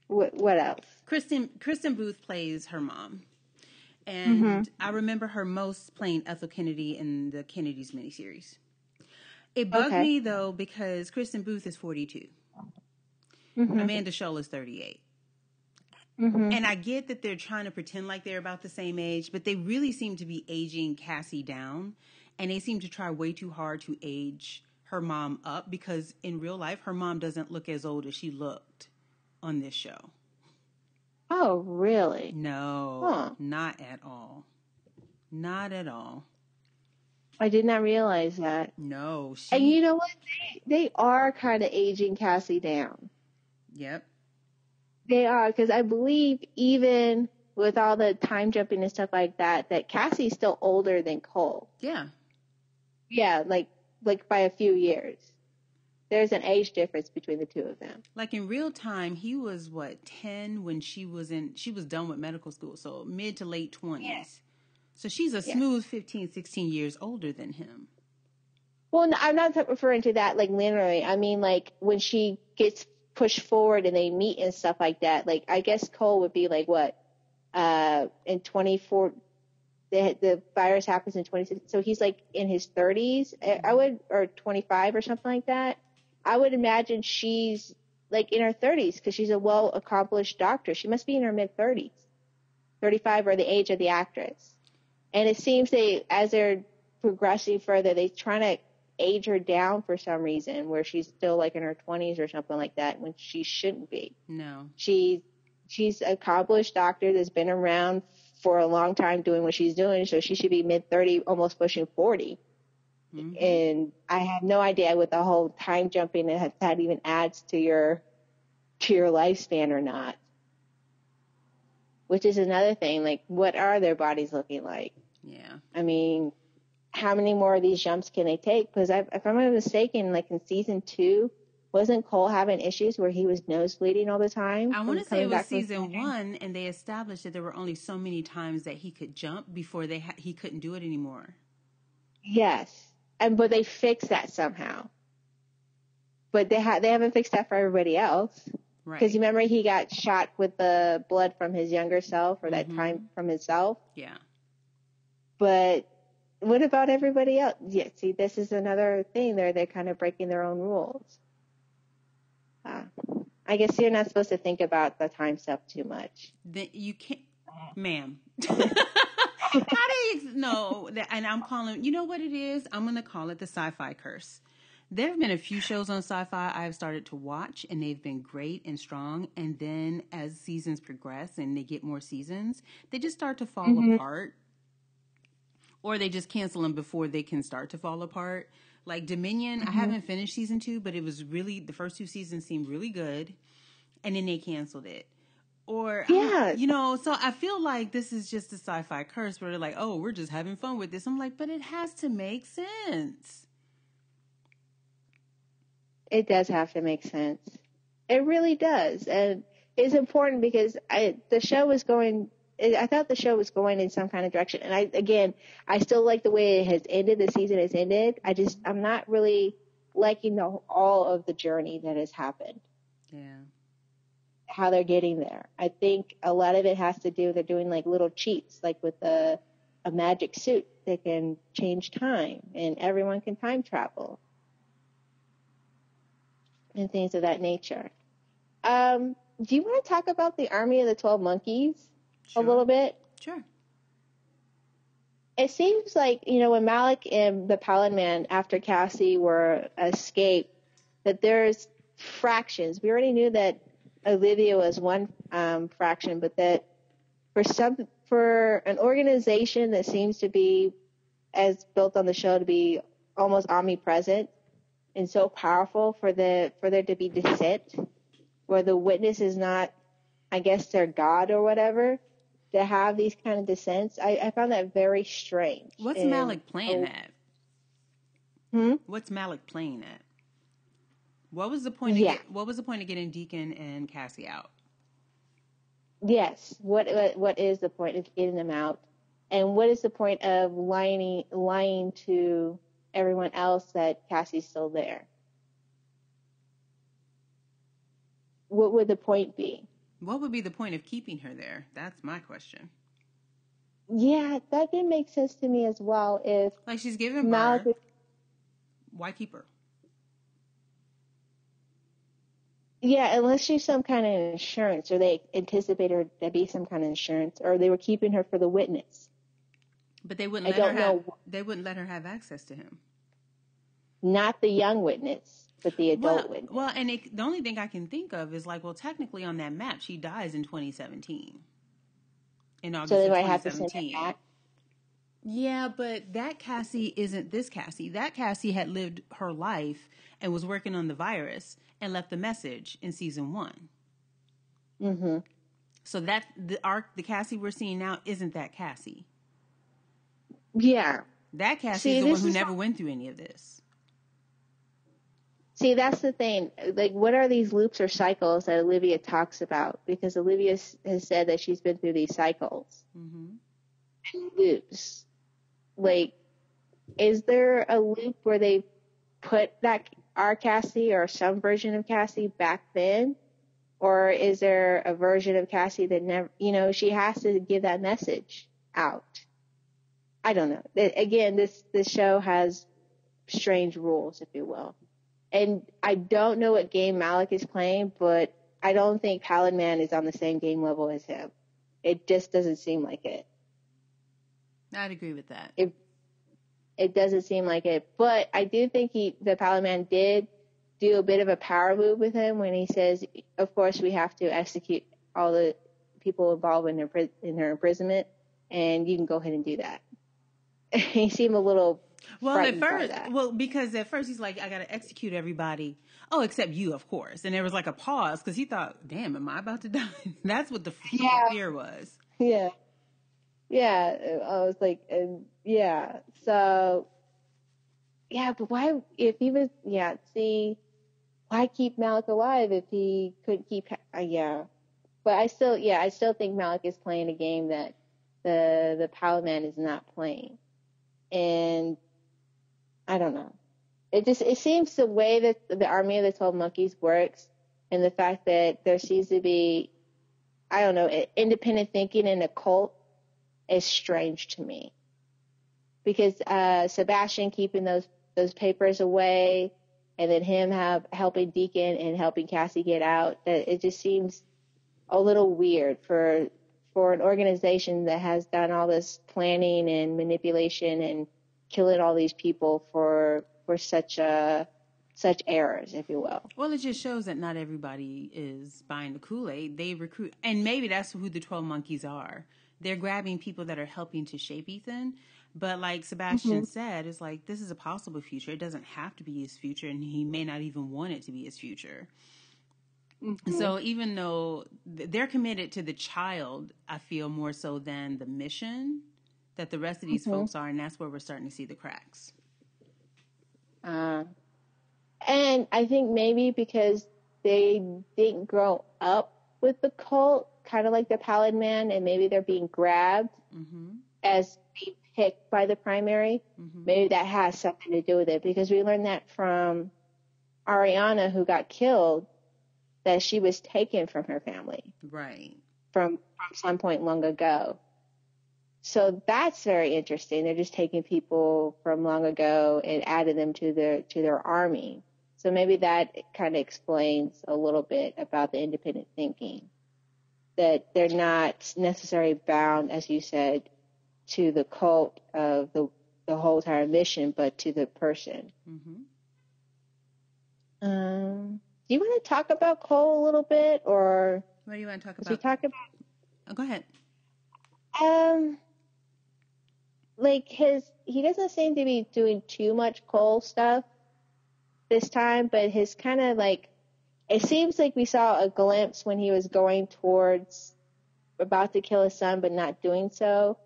What else? Kristen Booth plays her mom. And I remember her most playing Ethel Kennedy in the Kennedy's miniseries. It bugged me, though, because Kristen Booth is 42. Mm-hmm. Amanda Scholl is 38. Mm-hmm. And I get that they're trying to pretend like they're about the same age, but they really seem to be aging Cassie down. And they seem to try way too hard to age her mom up, because in real life, her mom doesn't look as old as she looked on this show. Oh, really? No, not at all. Not at all. I did not realize that. No. And you know what? They are kind of aging Cassie down. Yep. They are, because I believe even with all the time jumping and stuff like that, that Cassie's still older than Cole. Yeah. Yeah, like by a few years. There's an age difference between the two of them. Like in real time, he was 10 when she was done with medical school. So mid to late 20s. Yeah. So she's a smooth 15, 16 years older than him. Well, I'm not referring to that like linearly. I mean, like when she gets pushed forward and they meet and stuff like that. Like, I guess Cole would be like what? In 24, the virus happens in 26. So he's like in his 30s, or 25 or something like that. I would imagine she's like in her 30s because she's a well-accomplished doctor. She must be in her mid-30s, 35 or the age of the actress. And it seems as they're progressing further, they're trying to age her down for some reason, where she's still like in her 20s or something like that, when she shouldn't be. No. She's an accomplished doctor that's been around for a long time doing what she's doing, so she should be mid-30, almost pushing 40. Mm-hmm. And I have no idea what the whole time jumping that even adds to your lifespan or not. Which is another thing, like, what are their bodies looking like? Yeah. I mean, how many more of these jumps can they take? Because if I'm not mistaken, like in season 2, wasn't Cole having issues where he was nosebleeding all the time? I want to say it was season 1, and they established that there were only so many times that he could jump before he couldn't do it anymore. Yes, but they fixed that somehow. But they haven't fixed that for everybody else. Right. Because you remember he got shot with the blood from his younger self, or that time from himself? Yeah. But what about everybody else? Yeah, see, this is another thing. They're kind of breaking their own rules. I guess you're not supposed to think about the time stuff too much. You can't, ma'am. How do you know? And I'm calling, you know what it is? I'm going to call it the sci-fi curse. There have been a few shows on sci-fi I've started to watch, and they've been great and strong. And then as seasons progress and they get more seasons, they just start to fall apart. Or they just cancel them before they can start to fall apart. Like Dominion, I haven't finished season 2, but it was really, the first 2 seasons seemed really good. And then they canceled it. Or, so I feel like this is just a sci-fi curse where they're like, oh, we're just having fun with this. I'm like, but it has to make sense. It does have to make sense. It really does. And it's important because I thought the show was going in some kind of direction. And I still like the way it has ended. The season has ended. I'm not really liking all of the journey that has happened. Yeah. How they're getting there. I think a lot of it has to do, they're doing like little cheats, like with a magic suit that can change time and everyone can time travel. And things of that nature. Do you want to talk about the Army of the 12 Monkeys a little bit? Sure. It seems like, when Malik and the Paladin Man, after Cassie were escaped, that there's fractions. We already knew that Olivia was one fraction, but that for an organization that seems to be, as built on the show, to be almost omnipresent, and so powerful for there to be dissent, where the witness is not, I guess, their god or whatever, to have these kind of dissents. I found that very strange. What's Malik playing at? What's Malik playing at? What was the point? What was the point of getting Deacon and Cassie out? Yes. What is the point of getting them out? And what is the point of lying to everyone else that Cassie's still there? What would the point be? What would be the point of keeping her there? That's my question. Yeah, that didn't make sense to me as well. If like she's giving birth, why keep her? Yeah, unless she's some kind of insurance, or they anticipate her to be some kind of insurance, or they were keeping her for the witness. But they wouldn't let her have access to him. Not the young witness, but the adult witness. Well, and the only thing I can think of is like, well, technically on that map, she dies in 2017. In August of 2017. So they might have to send her back? Yeah, but that Cassie isn't this Cassie. That Cassie had lived her life and was working on the virus and left a message in season 1. Mm-hmm. So that the Cassie we're seeing now isn't that Cassie. Yeah. That Cassie is the one who never went through any of this. See, that's the thing. Like, what are these loops or cycles that Olivia talks about? Because Olivia has said that she's been through these cycles and loops. Like, is there a loop where they put our Cassie or some version of Cassie back then? Or is there a version of Cassie that never, she has to give that message out? I don't know. Again, this show has strange rules, if you will. And I don't know what game Malik is playing, but I don't think Paladin Man is on the same game level as him. It just doesn't seem like it. I'd agree with that. It doesn't seem like it. But I do think the Paladin Man did do a bit of a power move with him when he says, of course, we have to execute all the people involved in their imprisonment, and you can go ahead and do that. He seemed a little frightened by that. Well, because at first he's like, I got to execute everybody. Oh, except you, of course. And there was like a pause because he thought, damn, am I about to die? That's what the fear was. Yeah. Yeah. I was like, yeah. So, yeah, but why, if he was, why keep Malik alive if he couldn't keep, yeah. But I still think Malik is playing a game that the Paladin Man is not playing. And I don't know. It seems the way that the Army of the 12 Monkeys works, and the fact that there seems to be, I don't know, independent thinking in a cult is strange to me. Because Sebastian keeping those papers away, and then him helping Deacon and helping Cassie get out, that it just seems a little weird for an organization that has done all this planning and manipulation and killing all these people for such errors, if you will. Well, it just shows that not everybody is buying the Kool-Aid. They recruit, and maybe that's who the 12 Monkeys are. They're grabbing people that are helping to shape Ethan. But like Sebastian said, it's like, this is a possible future. It doesn't have to be his future, and he may not even want it to be his future. So even though they're committed to the child, I feel more so than the mission that the rest of these folks are, and that's where we're starting to see the cracks. And I think maybe because they didn't grow up with the cult, kind of like the Paladin Man, and maybe they're being grabbed as being picked by the primary. Maybe that has something to do with it, because we learned that from Ariana, who got killed, that she was taken from her family. Right. From some point long ago. So that's very interesting. They're just taking people from long ago and adding them to their army. So maybe that kind of explains a little bit about the independent thinking, that they're not necessarily bound, as you said, to the cult of the whole entire mission, but to the person. Do you want to talk about Cole a little bit, or what do you want to talk about? We talk about? Oh, go ahead. Like he doesn't seem to be doing too much Cole stuff this time, but his kind of like, it seems like we saw a glimpse when he was going towards about to kill his son, but not doing so.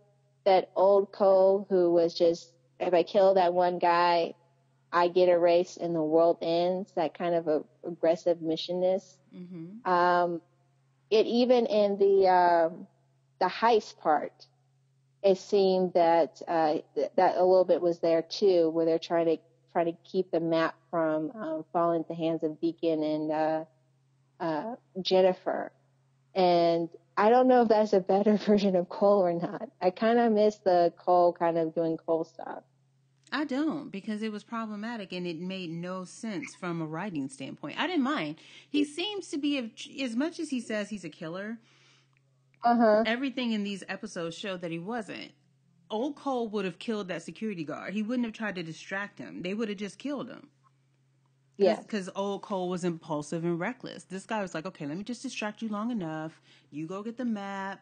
That old Cole who was just, if I kill that one guy, I get erased and the world ends, that kind of aggressive missionness. It even in the heist part, it seemed that that a little bit was there too, where they're trying to keep the map from falling into the hands of Deacon and Jennifer. And I don't know if that's a better version of Cole or not. I kind of miss the Cole kind of doing Cole stuff. I don't, because it was problematic and it made no sense from a writing standpoint. I didn't mind. He seems to be, as much as he says he's a killer, everything in these episodes showed that he wasn't. Old Cole would have killed that security guard. He wouldn't have tried to distract him. They would have just killed him. Yeah. Because old Cole was impulsive and reckless. This guy was like, okay, let me just distract you long enough. You go get the map,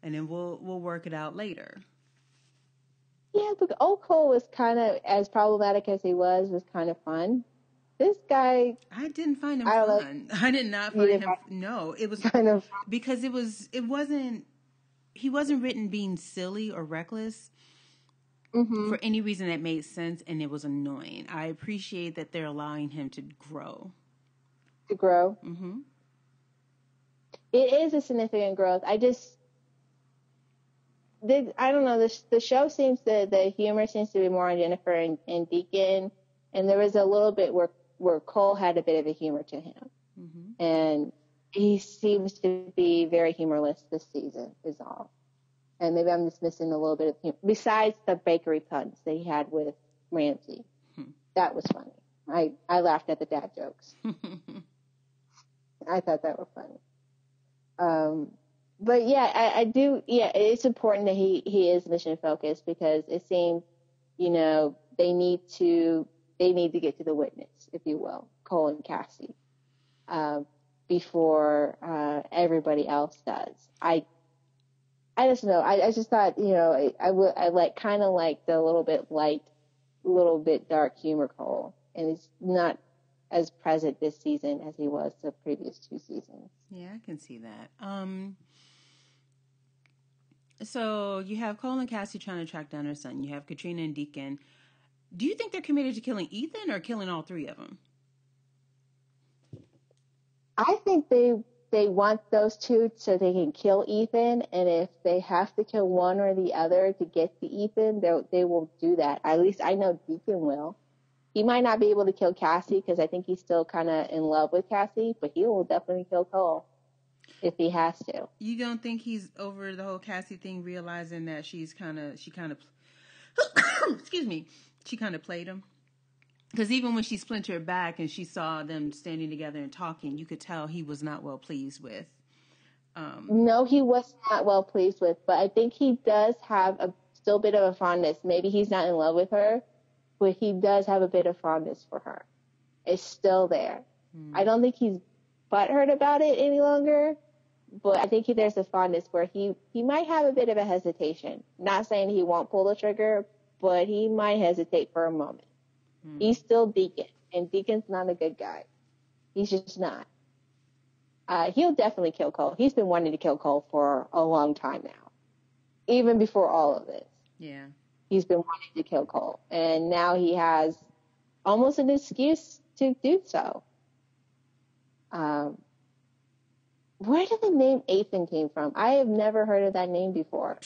and then we'll work it out later. Yeah, but old Cole was kind of, as problematic as he was kind of fun. This guy, I didn't find him fun. I did not find him. No, it was kind of because he wasn't written being silly or reckless for any reason that made sense, and it was annoying. I appreciate that they're allowing him to grow. It is a significant growth. I don't know, the show seems the humor seems to be more on Jennifer and Deacon, and there was a little bit where Cole had a bit of a humor to him. And he seems to be very humorless this season is all. And maybe I'm just missing a little bit of humor, besides the bakery puns that he had with Ramsey. That was funny. I laughed at the dad jokes. I thought that was funny. But yeah, I do. Yeah, it's important that he is mission focused, because it seems, they need to get to the witness, if you will, Cole and Cassie, before everybody else does. I just know. I just thought, I kind of like the little bit dark humor Cole, and it's not as present this season as he was the previous 2 seasons. Yeah, I can see that. So you have Cole and Cassie trying to track down her son. You have Katrina and Deacon. Do you think they're committed to killing Ethan or killing all 3 of them? I think they want those 2 so they can kill Ethan, and if they have to kill one or the other to get to Ethan, they will do that. At least I know Deacon will. He might not be able to kill Cassie, because I think he's still kind of in love with Cassie, but he will definitely kill Cole if he has to. You don't think he's over the whole Cassie thing, realizing that she kind of excuse me, she kind of played him? Because even when she splintered back and she saw them standing together and talking, you could tell he was not well pleased with. No, he was not well pleased with, but I think he does have a still bit of a fondness. Maybe he's not in love with her, but he does have a bit of fondness for her. It's still there. I don't think he's butthurt about it any longer, but I think there's a fondness where he might have a bit of a hesitation. Not saying he won't pull the trigger, but he might hesitate for a moment. He's still Deacon, and Deacon's not a good guy. He's just not. He'll definitely kill Cole. He's been wanting to kill Cole for a long time now, even before all of this. Yeah. He's been wanting to kill Cole, and now he has almost an excuse to do so. Where did the name Ethan came from? I have never heard of that name before.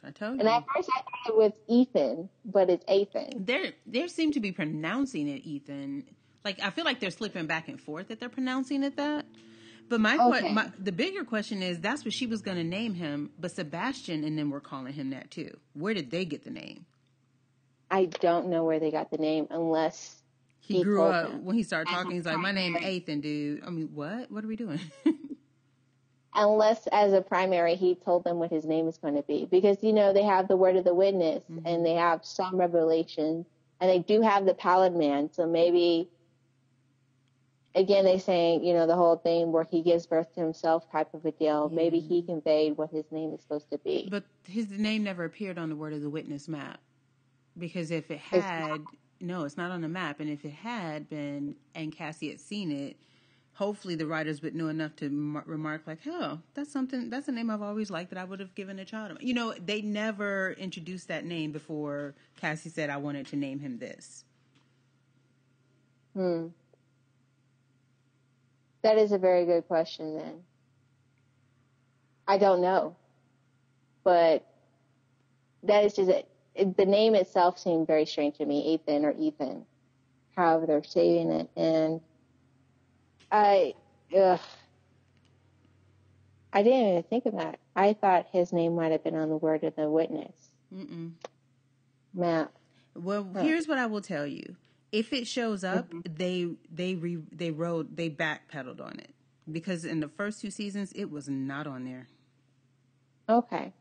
I told you. And at first I thought it was Ethan, but it's Ethan. They seem to be pronouncing it Ethan. Like, I feel like they're slipping back and forth that they're pronouncing it that. But the bigger question is, that's what she was going to name him, but Sebastian and them were calling him that too. Where did they get the name? I don't know where they got the name, unless he grew up when he started talking. He's like, my name is Ethan, dude. I mean, what? What are we doing? Unless, as a primary, he told them what his name is going to be. Because, they have the word of the witness, and they have some revelation, and they do have the pallid man. So maybe, again, they saying, the whole thing where he gives birth to himself type of a deal. Yeah. Maybe he conveyed what his name is supposed to be. But his name never appeared on the word of the witness map. Because if it had, it's not on the map. And if it had been, and Cassie had seen it, hopefully the writers would know enough to remark like, oh, that's a name I've always liked that I would have given a child. They never introduced that name before Cassie said, I wanted to name him this. That is a very good question then. I don't know. But that is just it. The name itself seemed very strange to me, Ethan or Ethan, however they're saying it. And I didn't even think of that. I thought his name might have been on the word of the witness. Map. Well, here's what I will tell you. If it shows up, they backpedaled on it, because in the first 2 seasons it was not on there. Okay.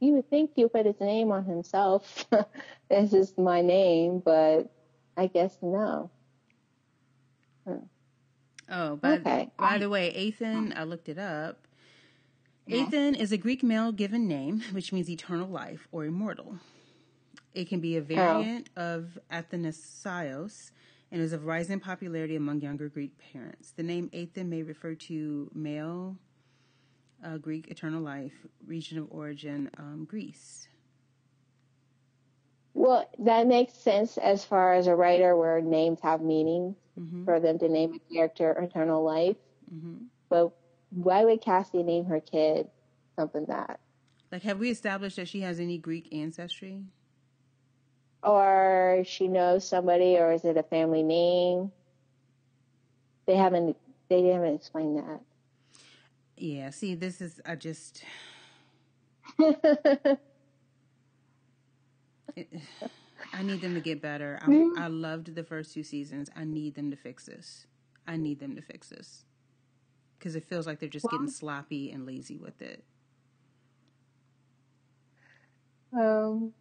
You would think he would put his name on himself. This is my name, but I guess no. Oh, by the way, Ethan, I looked it up. Yeah. Ethan is a Greek male given name, which means eternal life or immortal. It can be a variant of Athanasios and is of rising popularity among younger Greek parents. The name Ethan may refer to male Greek eternal life, region of origin, Greece. Well, that makes sense as far as a writer where names have meaning for them to name a character eternal life. But why would Cassie name her kid something that? Like, have we established that she has any Greek ancestry? Or she knows somebody, or is it a family name? They haven't explained that. Yeah, see, this is, I need them to get better. I loved the first 2 seasons. I need them to fix this. Because it feels like they're just getting sloppy and lazy with it. Well,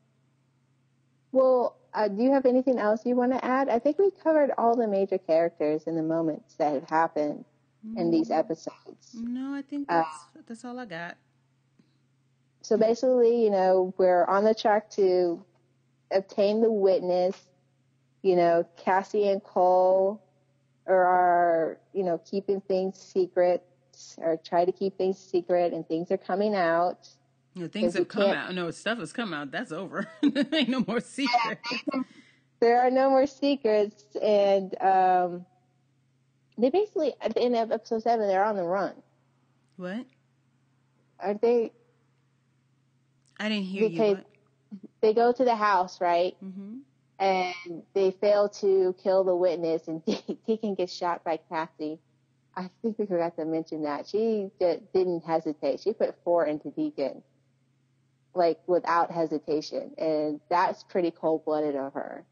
do you have anything else you want to add? I think we covered all the major characters and the moments that have happened in these episodes. No, I think that's all I got. So basically, you know, we're on the track to obtain the witness. You know, Cassie and Cole are, you know, keeping things secret, or try to keep things secret, and things are coming out. You know, things have come out. No, stuff has come out. That's over. There ain't no more secrets. There are no more secrets, and they basically, at the end of episode 7, they're on the run. What? Are they? I didn't hear you. What? They go to the house, right? Mm-hmm. And they fail to kill the witness, and Deacon gets shot by Cassie. I think we forgot to mention that. She didn't hesitate. She put 4 into Deacon, like, without hesitation. And that's pretty cold-blooded of her.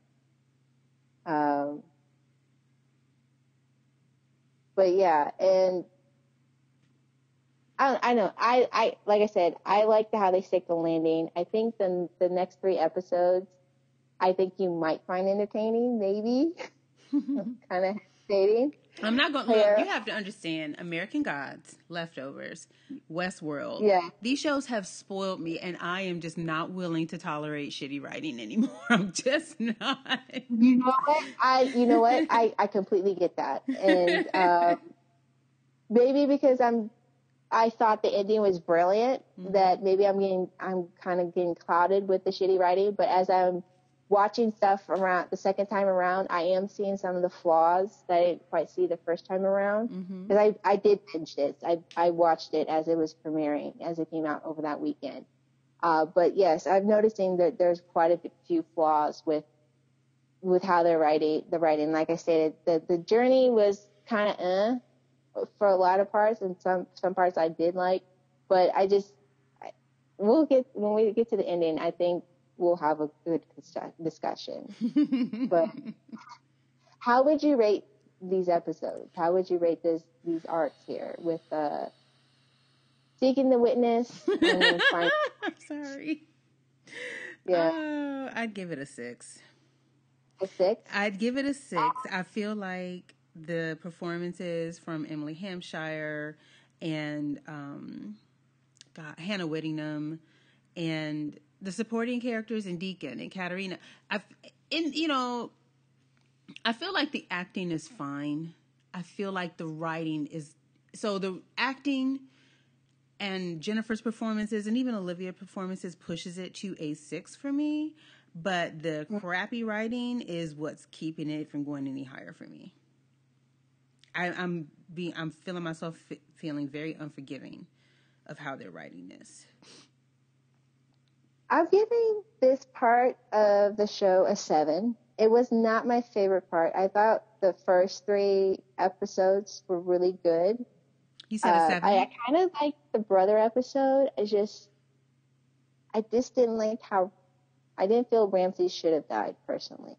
But yeah, and I know. I like I said, I like how they stick the landing. I think the next 3 episodes, I think you might find entertaining, maybe. Kind of hesitating. I'm not going to look. You have to understand, American Gods, Leftovers, Westworld. Yeah. These shows have spoiled me, and I am just not willing to tolerate shitty writing anymore. I'm just not. You know what? I completely get that. And maybe because I thought the ending was brilliant, that maybe I'm kind of getting clouded with the shitty writing, but as I'm watching stuff around the second time around, I am seeing some of the flaws that I didn't quite see the first time around. Because I did binge this. I watched it as it was premiering, as it came out over that weekend. But yes, I'm noticing that there's quite a few flaws with how they're writing. The writing, like I stated, the journey was kind of for a lot of parts, and some parts I did like. But when we get to the ending, I think we'll have a good discussion. But how would you rate these episodes? How would you rate these arcs here with seeking the witness and then finding? I'm sorry. Yeah. I'd give it a 6. A 6? I'd give it a 6. I feel like the performances from Emily Hampshire and Hannah Whittingham and the supporting characters in Deacon and Katerina, I feel like the acting is fine. I feel like the writing is... So the acting and Jennifer's performances and even Olivia's performances pushes it to a 6 for me. But the crappy writing is what's keeping it from going any higher for me. I'm feeling myself feeling very unforgiving of how they're writing this. I'm giving this part of the show a 7. It was not my favorite part. I thought the first 3 episodes were really good. You said a 7? I kind of liked the brother episode. I just didn't like how... I didn't feel Ramsey should have died, personally.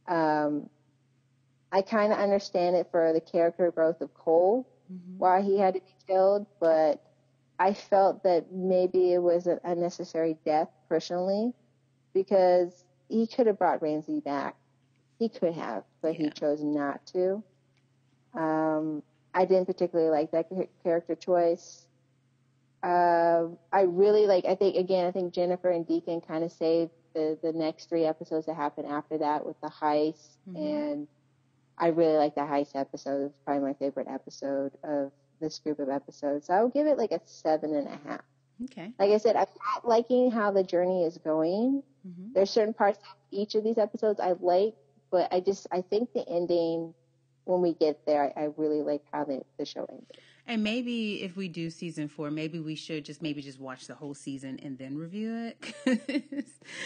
I kind of understand it for the character growth of Cole, why he had to be killed, but I felt that maybe it was an unnecessary death, personally, because he could have brought Ramsey back. He could have, but he chose not to. I didn't particularly like that character choice. I really I think Jennifer and Deacon kind of saved the next 3 episodes that happened after that with the heist, and I really like the heist episode. It's probably my favorite episode of this group of episodes. So I would give it a 7.5. Okay. Like I said, I'm not liking how the journey is going. There's certain parts of each of these episodes I like, but I think the ending, when we get there, I really like how the show ended. And maybe if we do season 4, maybe we should just watch the whole season and then review it.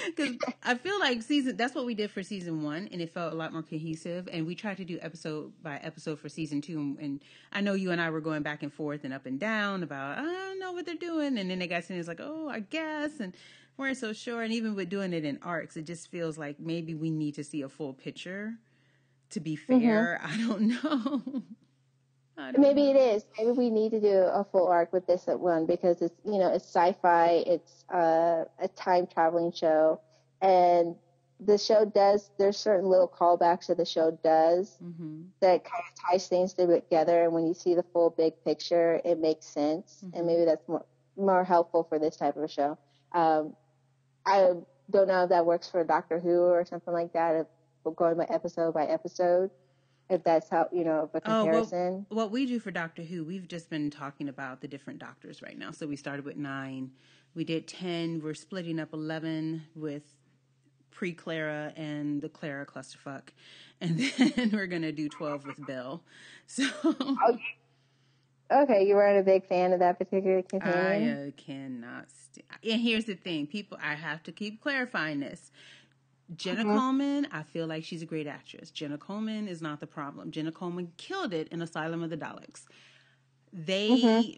Because I feel like that's what we did for season 1, and it felt a lot more cohesive. And we tried to do episode by episode for season 2. And I know you and I were going back and forth and up and down about, I don't know what they're doing. And then they got to it's like, oh, I guess. And weren't so sure. And even with doing it in arcs, it just feels like maybe we need to see a full picture. To be fair, I don't know. Maybe it is. Maybe we need to do a full arc with this one because it's, you know, it's sci-fi. It's a time traveling show, and the show does. There's certain little callbacks that the show does that kind of ties things together. And when you see the full big picture, it makes sense. And maybe that's more helpful for this type of a show. I don't know if that works for Doctor Who or something like that. If we're going by episode. If that's how, you know, a comparison. Well, what we do for Doctor Who, we've just been talking about the different doctors right now. So we started with 9. We did 10. We're splitting up 11 with pre-Clara and the Clara clusterfuck. And then we're going to do 12 with Bill. So... Okay, you weren't a big fan of that particular companion? I cannot... And here's the thing. People, I have to keep clarifying this. Jenna Coleman, I feel like she's a great actress. Jenna Coleman is not the problem. Jenna Coleman killed it in Asylum of the Daleks.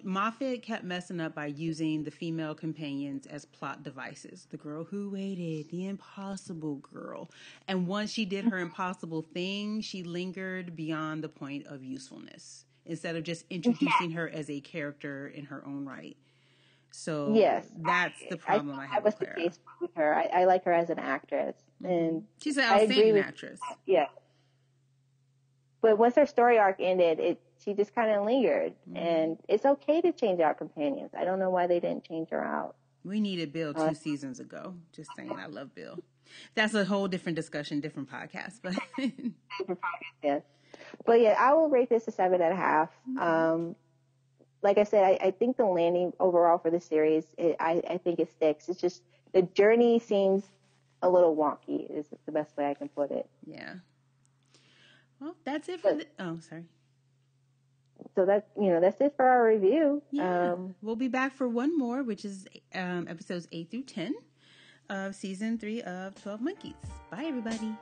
Moffat kept messing up by using the female companions as plot devices. The girl who waited, the impossible girl. And once she did her impossible thing, she lingered beyond the point of usefulness instead of just introducing her as a character in her own right. So that's the problem I have with Clara. The case with her. I like her as an actress. And she's an outstanding actress. Yeah. But once her story arc ended, she just kind of lingered. And it's okay to change out companions. I don't know why they didn't change her out. We needed Bill 2 seasons ago. Just saying, I love Bill. That's a whole different discussion, different podcast. But yes. But yeah, I will rate this a 7.5. Like I said, I think the landing overall for the series, I think it sticks. It's just the journey seems a little wonky is the best way I can put it. Yeah. Well, that's it for sorry. So that's it for our review. Yeah. We'll be back for one more, which is episodes 8 through 10 of season 3 of 12 Monkeys. Bye, everybody.